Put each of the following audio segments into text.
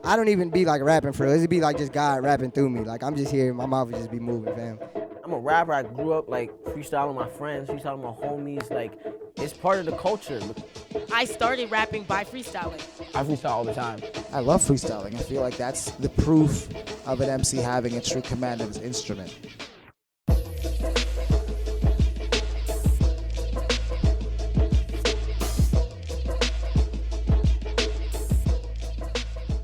I don't even be like rapping for real. It'd be like just God rapping through me. Like I'm just here, my mouth would just be moving, fam. I'm a rapper. I grew up like freestyling with my friends, freestyling with my homies. Like it's part of the culture. I started rapping by freestyling. I freestyle all the time. I love freestyling. I feel like that's the proof of an MC having a true command of his instrument.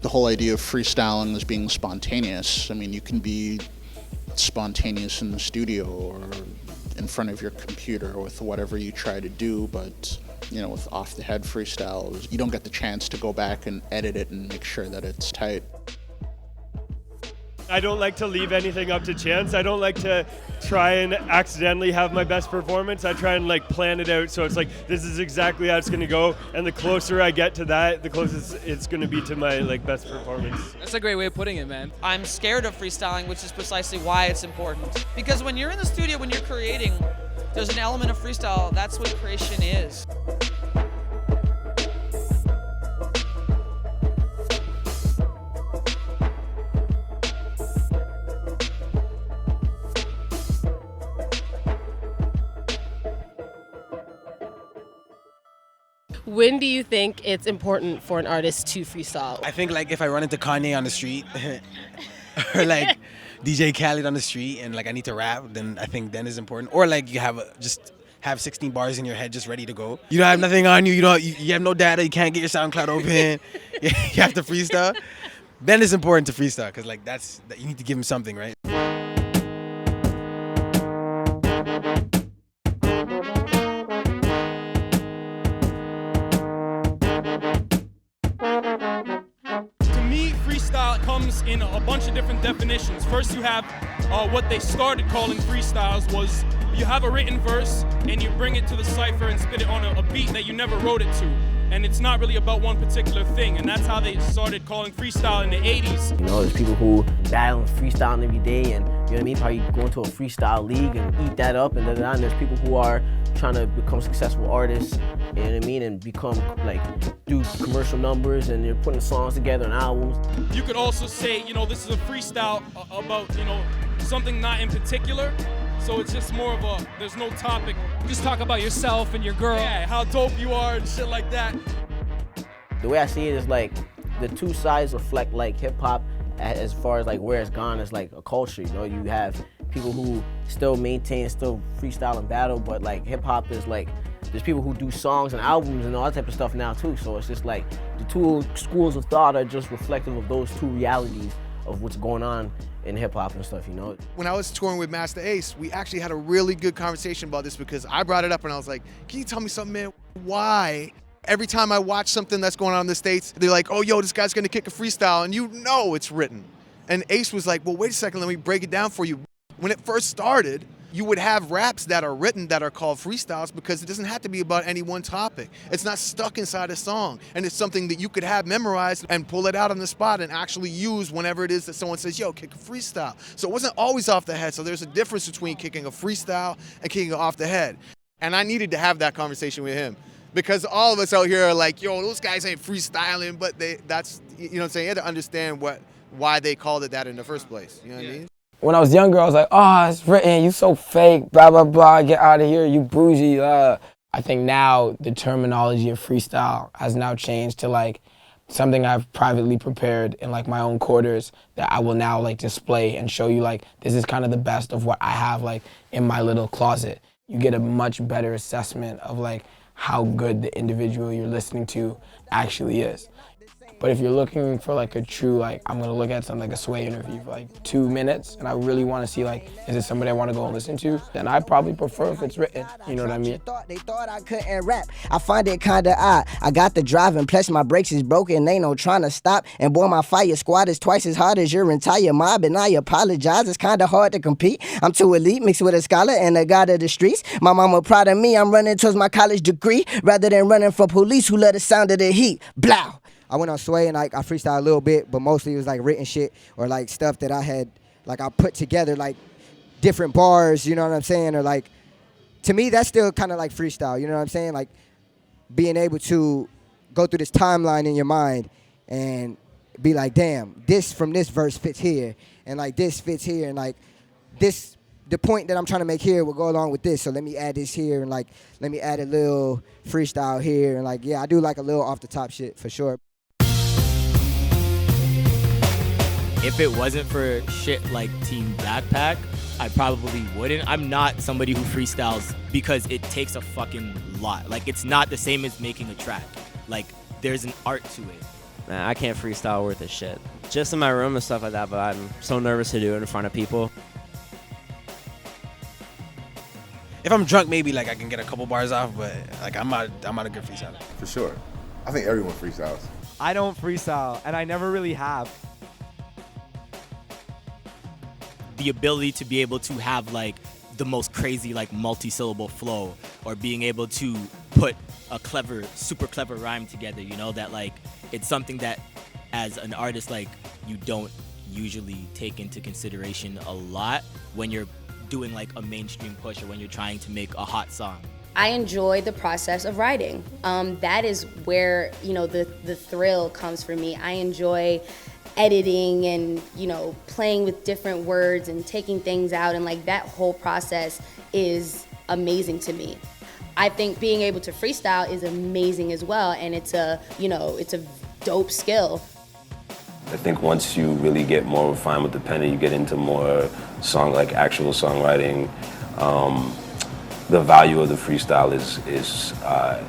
The whole idea of freestyling is being spontaneous. I mean, you can be spontaneous in the studio or in front of your computer with whatever you try to do, but with off-the-head freestyles, you don't get the chance to go back and edit it and make sure that it's tight. I don't like to leave anything up to chance. I don't like to try and accidentally have my best performance. I try and plan it out so it's like this is exactly how it's going to go, and the closer I get to that, the closest it's going to be to my best performance. That's a great way of putting it, man. I'm scared of freestyling, which is precisely why it's important. Because when you're in the studio, when you're creating, there's an element of freestyle. That's what creation is. When do you think it's important for an artist to freestyle? I think if I run into Kanye on the street or DJ Khaled on the street and I need to rap, then I think then is important. Or you have 16 bars in your head just ready to go. You don't have nothing on you. You have no data. You can't get your SoundCloud open. You have to freestyle. Then it's important to freestyle because you need to give him something, right? Comes in a bunch of different definitions. First, you have what they started calling freestyles was you have a written verse and you bring it to the cypher and spit it on a beat that you never wrote it to. And it's not really about one particular thing. And that's how they started calling freestyle in the 80s. There's people who battling freestyling every day and, probably go into a freestyle league and eat that up and and there's people who are trying to become successful artists, and become do commercial numbers and they're putting songs together and albums. You could also say, this is a freestyle about, something not in particular. So it's just more of there's no topic. You just talk about yourself and your girl. Yeah, how dope you are and shit like that. The way I see it is the two sides reflect hip hop as far as where it's gone as a culture. You have people who still freestyle and battle, but hip hop is there's people who do songs and albums and all that type of stuff now too. So it's just the two schools of thought are just reflective of those two realities of what's going on in hip hop and stuff, When I was touring with Master Ace, we actually had a really good conversation about this because I brought it up and I was like, can you tell me something, man? Why? Every time I watch something that's going on in the States, they're like, oh, yo, this guy's gonna kick a freestyle, and it's written. And Ace was like, well, wait a second, let me break it down for you. When it first started, you would have raps that are written that are called freestyles because it doesn't have to be about any one topic. It's not stuck inside a song. And it's something that you could have memorized and pull it out on the spot and actually use whenever it is that someone says, yo, kick a freestyle. So it wasn't always off the head. So there's a difference between kicking a freestyle and kicking it off the head. And I needed to have that conversation with him because all of us out here are like, yo, those guys ain't freestyling, but that's, you know what I'm saying? You had to understand why they called it that in the first place. You know what I mean? When I was younger, I was like, oh, it's written, you so fake, blah, blah, blah, get out of here, you bougie. I think now the terminology of freestyle has now changed to something I've privately prepared in my own quarters that I will now display and show you this is kind of the best of what I have in my little closet. You get a much better assessment of how good the individual you're listening to actually is. But if you're looking for a true, I'm gonna look at something like a Sway interview for 2 minutes and I really wanna see is it somebody I wanna go and listen to, then I probably prefer if it's written, you know what I mean? They thought I couldn't rap. I find it kinda odd. I got the drive and plus my brakes is broken, ain't no trying to stop. And boy, my fire squad is twice as hard as your entire mob, and I apologize, it's kinda hard to compete. I'm too elite, mixed with a scholar and a god of the streets. My mama proud of me, I'm running towards my college degree, rather than running from police who love the sound of the heat. Blow! I went on Sway and I freestyled a little bit, but mostly it was written shit or stuff that I had I put together different bars, you know what I'm saying? Or to me that's still kind of freestyle, you know what I'm saying? Being able to go through this timeline in your mind and be like, damn, this from this verse fits here, and like this fits here, and like this, the point that I'm trying to make here will go along with this, so let me add this here, and like let me add a little freestyle here, and like, yeah, I do like a little off the top shit for sure. If it wasn't for shit like Team Backpack, I probably wouldn't. I'm not somebody who freestyles because it takes a fucking lot. Like, it's not the same as making a track. Like, there's an art to it. Man, I can't freestyle worth a shit. Just in my room and stuff like that, but I'm so nervous to do it in front of people. If I'm drunk, maybe like I can get a couple bars off, but like I'm not a good freestyler. For sure. I think everyone freestyles. I don't freestyle, and I never really have. The ability to be able to have like the most crazy like multi-syllable flow, or being able to put a clever, super clever rhyme together, you know, that like it's something that as an artist like you don't usually take into consideration a lot when you're doing like a mainstream push or when you're trying to make a hot song. I enjoy the process of writing. That is where, you know, the thrill comes for me. I enjoy editing and, you know, playing with different words and taking things out, and like that whole process is amazing to me. I think being able to freestyle is amazing as well, and it's a, you know, it's a dope skill. I think once you really get more refined with the pen and you get into more actual songwriting, the value of the freestyle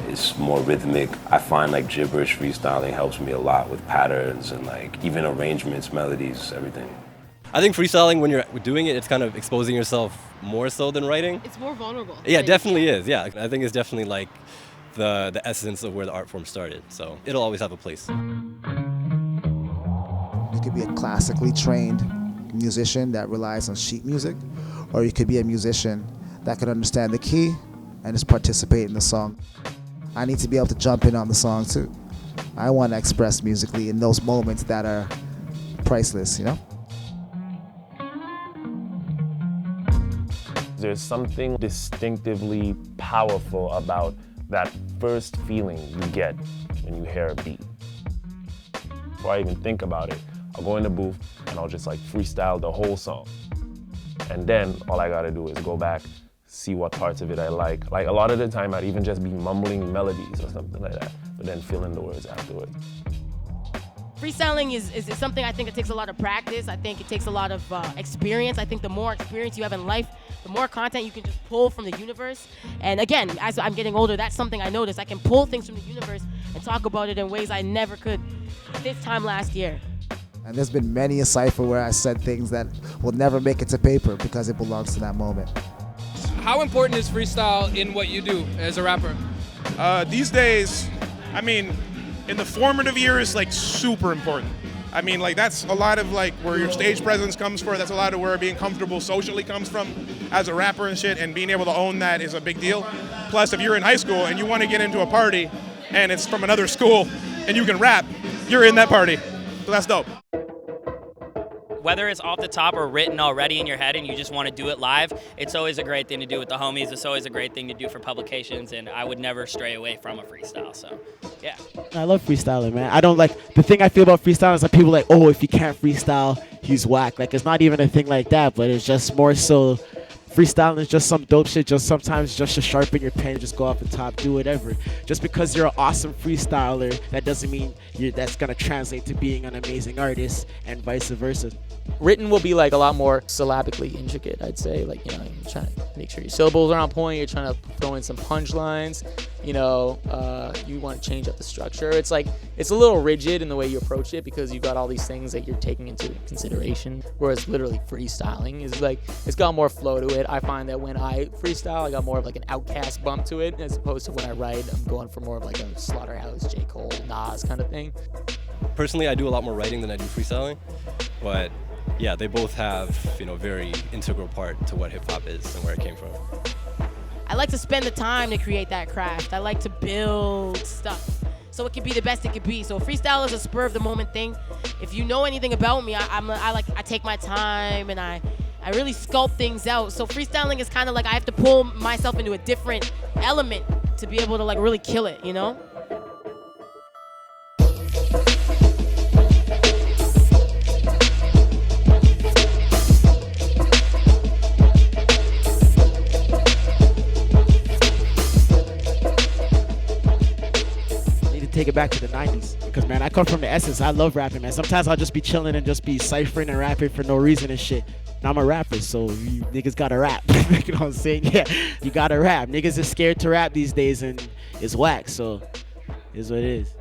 is more rhythmic. I find like gibberish freestyling helps me a lot with patterns and like even arrangements, melodies, everything. I think freestyling, when you're doing it, it's kind of exposing yourself more so than writing. It's more vulnerable. Yeah, it definitely is. Yeah, I think it's definitely like the essence of where the art form started. So it'll always have a place. You could be a classically trained musician that relies on sheet music, or you could be a musician that could understand the key and just participate in the song. I need to be able to jump in on the song too. I want to express musically in those moments that are priceless, you know? There's something distinctively powerful about that first feeling you get when you hear a beat. Before I even think about it, I'll go in the booth and I'll just like freestyle the whole song. And then all I gotta do is go back, see what parts of it I like. Like a lot of the time I'd even just be mumbling melodies or something like that, but then fill in the words afterwards. Freestyling is something I think it takes a lot of practice. I think it takes a lot of experience. I think the more experience you have in life, the more content you can just pull from the universe. And again, as I'm getting older, that's something I noticed. I can pull things from the universe and talk about it in ways I never could this time last year. And there's been many a cypher where I said things that will never make it to paper because it belongs to that moment. How important is freestyle in what you do as a rapper? These days, I mean, in the formative years, like super important. I mean, like that's a lot of like where your stage presence comes from. That's a lot of where being comfortable socially comes from as a rapper and shit, and being able to own that is a big deal. Plus, if you're in high school and you want to get into a party and it's from another school and you can rap, you're in that party. So that's dope. Whether it's off the top or written already in your head and you just want to do it live, it's always a great thing to do with the homies. It's always a great thing to do for publications, and I would never stray away from a freestyle, so yeah. I love freestyling, man. I don't like, the thing I feel about freestyling is like people like, oh, if he can't freestyle, he's whack. Like, it's not even a thing like that, but it's just more so, freestyling is just some dope shit, just sometimes just to sharpen your pen, just go off the top, do whatever. Just because you're an awesome freestyler, that doesn't mean that's gonna translate to being an amazing artist, and vice versa. Written will be like a lot more syllabically intricate, I'd say. Like, you know, you're trying to make sure your syllables are on point, you're trying to throw in some punchlines, you know, you want to change up the structure. It's like, it's a little rigid in the way you approach it because you've got all these things that you're taking into consideration, whereas literally freestyling is like, it's got more flow to it. I find that when I freestyle, I got more of like an Outkast bump to it, as opposed to when I write, I'm going for more of like a Slaughterhouse, J. Cole, Nas kind of thing. Personally, I do a lot more writing than I do freestyling, but yeah, they both have, you know, very integral part to what hip hop is and where it came from. I like to spend the time to create that craft. I like to build stuff so it can be the best it could be. So freestyle is a spur of the moment thing. If you know anything about me, I take my time and I really sculpt things out. So freestyling is kind of like I have to pull myself into a different element to be able to like really kill it, you know? take it back to the 90s. Because, man, I come from the essence. I love rapping, man. Sometimes I'll just be chilling and just be ciphering and rapping for no reason and shit. And I'm a rapper, so you niggas gotta rap. You know what I'm saying? Yeah, you gotta rap. Niggas is scared to rap these days, and it's whack, so it is what it is.